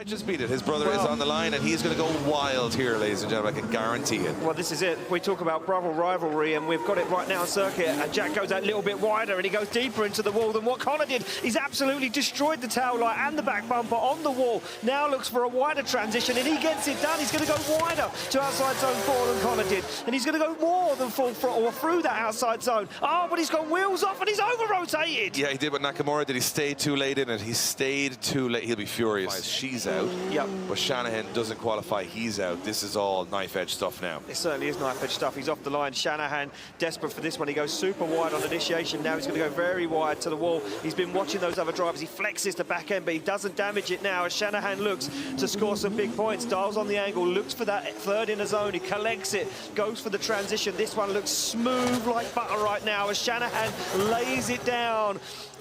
Might just beat it. His brother is on the line, and he's going to go wild here, ladies and gentlemen. I can guarantee it. Well, this is it. We talk about brother rivalry, and we've got it right now on circuit. And Jack goes that little bit wider, and he goes deeper into the wall than what Connor did. He's absolutely destroyed the tail light and the back bumper on the wall. Now looks for a wider transition, and he gets it done. He's going to go wider to outside zone 4 than Connor did, and he's going to go more than full throttle or through that outside zone. Oh, but he's got wheels off, and he's over-rotated. Yeah, he did what Nakamura did. He stayed too late in it. He stayed too late. He'll be furious. She's out. Yep. But Shanahan doesn't qualify. He's out. This is all knife-edge stuff now. It certainly is knife-edge stuff. He's off the line. Shanahan desperate for this one. He goes super wide on initiation. Now he's going to go very wide to the wall. He's been watching those other drivers. He flexes the back end, but he doesn't damage it now as Shanahan looks to score some big points. Dials on the angle, looks for that third inner zone. He collects it, goes for the transition. This one looks smooth like butter right now as Shanahan lays it down.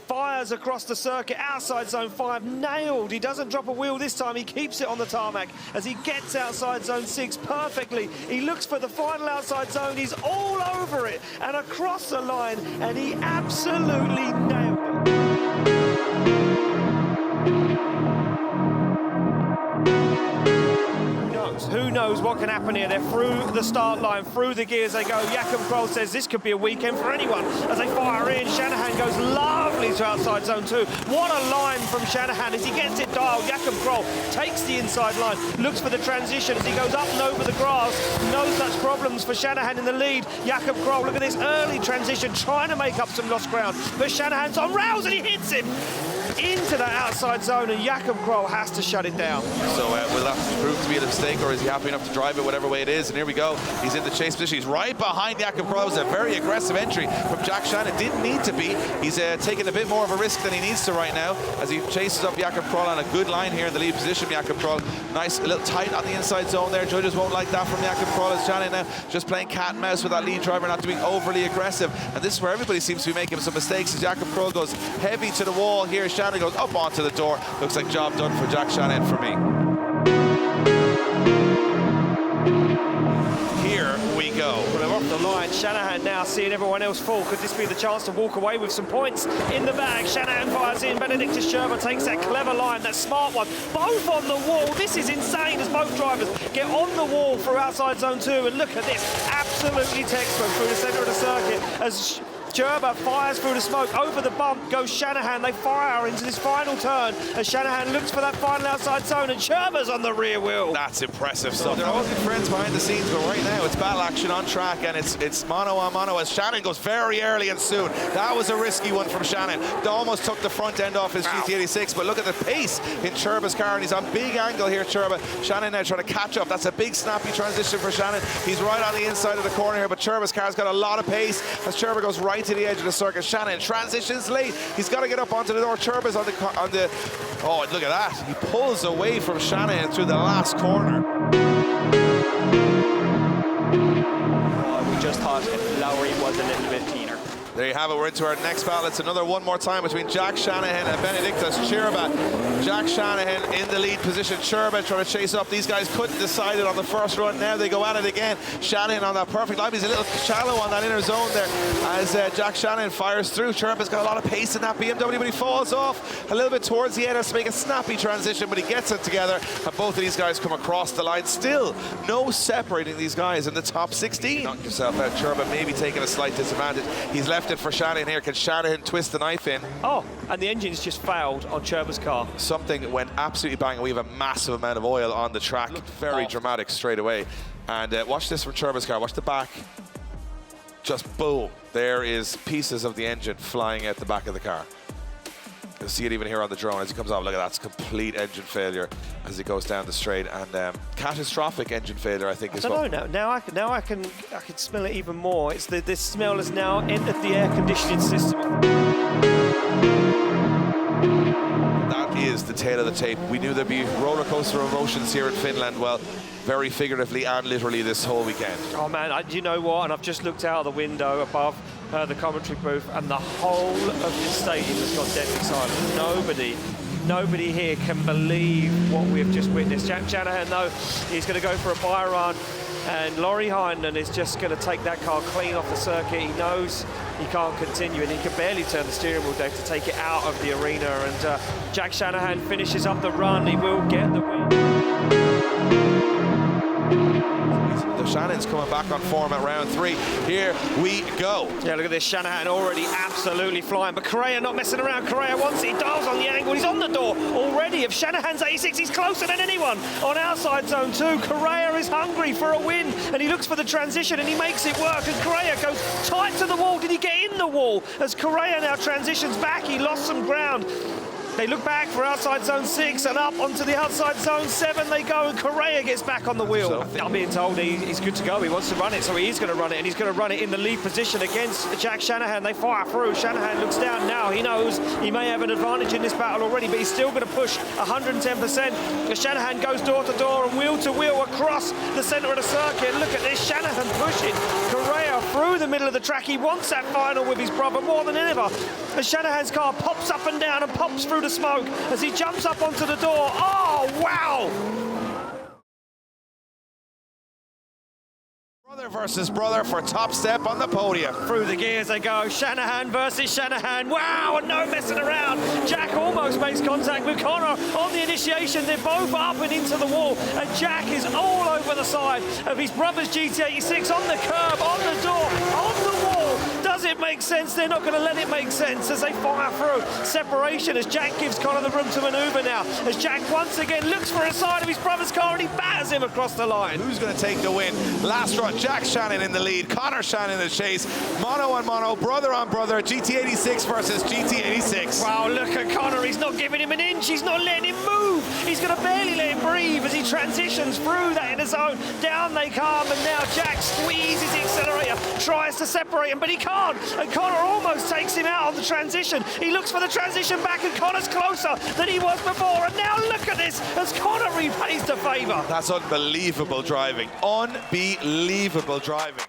Fires across the circuit, outside zone 5, nailed. He doesn't drop a wheel this time. He keeps it on the tarmac as he gets outside zone 6 perfectly. He looks for the final outside zone. He's all over it and across the line, and he absolutely nailed it. Who knows what can happen here? They're through the start line, through the gears they go. Jakob Kroll says this could be a weekend for anyone as they fire in. Shanahan goes lovely to outside zone 2. What a line from Shanahan as he gets it dialed. Jakob Kroll takes the inside line, looks for the transition as he goes up and over the grass. No such problems for Shanahan in the lead. Jakob Kroll, look at this early transition, trying to make up some lost ground. But Shanahan's on rails and he hits him into that outside zone, and Jakob Kroll has to shut it down. So will that prove to be a mistake, or is he happy enough to drive it whatever way it is? And here we go. He's in the chase position. He's right behind Jakob Kroll. It was a very aggressive entry from Jack Shanahan. Didn't need to be. He's taking a bit more of a risk than he needs to right now as he chases up Jakob Kroll on a good line here in the lead position. Jakob Kroll, nice, a little tight on the inside zone there. Judges won't like that from Jakob Kroll as Shanahan now just playing cat and mouse with that lead driver, not doing overly aggressive. And this is where everybody seems to be making some mistakes as Jakob Kroll goes heavy to the wall here. Shanahan goes up onto the door. Looks like job done for Jack Shanahan for me. Here we go. Well, they're off the line. Shanahan now seeing everyone else fall. Could this be the chance to walk away with some points in the bag? Shanahan fires in. Benedictus Sherber takes that clever line, that smart one. Both on the wall. This is insane as both drivers get on the wall through outside zone 2. And look at this. Absolutely textbook through the centre of the circuit as Sherber fires through the smoke. Over the bump goes Shanahan. They fire into this final turn as Shanahan looks for that final outside zone, and Sherber's on the rear wheel. That's impressive stuff. They're all good friends behind the scenes, but right now it's battle action on track, and it's mano a mano as Shanahan goes very early and soon. That was a risky one from Shanahan. They almost took the front end off his GT86, but look at the pace in Sherber's car, and he's on big angle here, Sherber. Shanahan now trying to catch up. That's a big snappy transition for Shanahan. He's right on the inside of the corner here, but Sherber's car's got a lot of pace as Sherber goes right to the edge of the circuit. Shanahan transitions late. He's got to get up onto the door. Sherber's on the oh, look at that. He pulls away from Shanahan through the last corner. We just thought if Lowry was a little bit cleaner. There you have it. We're into our next battle. It's another one more time between Jack Shanahan and Benedictus Sherber. Jack Shanahan in the lead position. Sherber trying to chase up. These guys couldn't decide it on the first run. Now they go at it again. Shanahan on that perfect line. He's a little shallow on that inner zone there as Jack Shanahan fires through. Sherber's got a lot of pace in that BMW, but he falls off a little bit towards the end. Has to make a snappy transition, but he gets it together. And both of these guys come across the line. Still no separating these guys in the top 16. Knock yourself out. Sherber maybe taking a slight disadvantage. He's left it for Shanahan here. Can Shanahan twist the knife in? Oh, and the engine's just failed on Sherber's car. Something went absolutely bang. We have a massive amount of oil on the track. Very dramatic straight away. And watch this from Sherber's car. Watch the back. Just boom. There is pieces of the engine flying out the back of the car. You'll see it even here on the drone as he comes off. Look at that, it's complete engine failure as he goes down the straight, and catastrophic engine failure, I think, is what. I don't know. Now I can smell it even more. It's this smell has now entered the air conditioning system. That is the tail of the tape. We knew there'd be roller coaster emotions here in Finland. Well, very figuratively and literally this whole weekend. Oh man, do you know what? And I've just looked out the window above the commentary booth, and the whole of the stadium has gone deadly silent. Nobody Nobody here can believe what we've just witnessed. Jack Shanahan, though, is going to go for a by run, and Laurie Heinen is just going to take that car clean off the circuit. He knows he can't continue, and he can barely turn the steering wheel, Dave, to take it out of the arena. And Jack Shanahan finishes up the run. He will get the win. Shannon's coming back on form at round 3. Here we go. Yeah, look at this. Shanahan already absolutely flying, but Correa not messing around. Correa wants it. He dials on the angle. He's on the door already of Shanahan's 86. He's closer than anyone on outside zone 2. Correa is hungry for a win, and he looks for the transition, and he makes it work. And Correa goes tight to the wall. Did he get in the wall? As Correa now transitions back, he lost some ground. They look back for outside zone 6 and up onto the outside zone 7 they go, and Correa gets back on the wheel. I'm being told he's good to go. He wants to run it, so he is going to run it, and he's going to run it in the lead position against Jack Shanahan. They fire through. Shanahan looks down now. He knows he may have an advantage in this battle already, but he's still going to push 110%. As Shanahan goes door to door and wheel to wheel across the centre of the circuit. Look at this. Shanahan pushing Correa through the middle of the track. He wants that final with his brother more than ever. As Shanahan's car pops up and down and pops through the smoke as he jumps up onto the door. Oh, wow! Brother versus brother for top step on the podium. Through the gears they go. Shanahan versus Shanahan. Wow, and no messing around. Jack almost makes contact with Connor on the initiation. They're both up and into the wall, and Jack is all over the side of his brother's GT86, on the curb, on the door, on the wall. Does it make sense? They're not going to let it make sense as they fire through. Separation as Jack gives Connor the room to manoeuvre now. As Jack once again looks for a side of his brother's car, and he batters him across the line. Who's going to take the win? Last run, Jack Shannon in the lead, Connor Shannon in the chase. Mono on mono, brother on brother, GT86 versus GT86. Wow, look at Connor. He's not giving him an inch. He's not letting him move. He's going to barely let him breathe as he transitions through that inner zone. Down they come, and now Jack squeezes the accelerator, tries to separate him, but he can't. And Connor almost takes him out on the transition. He looks for the transition back, and Connor's closer than he was before. And now look at this as Connor repays the favour. That's unbelievable driving. Unbelievable driving.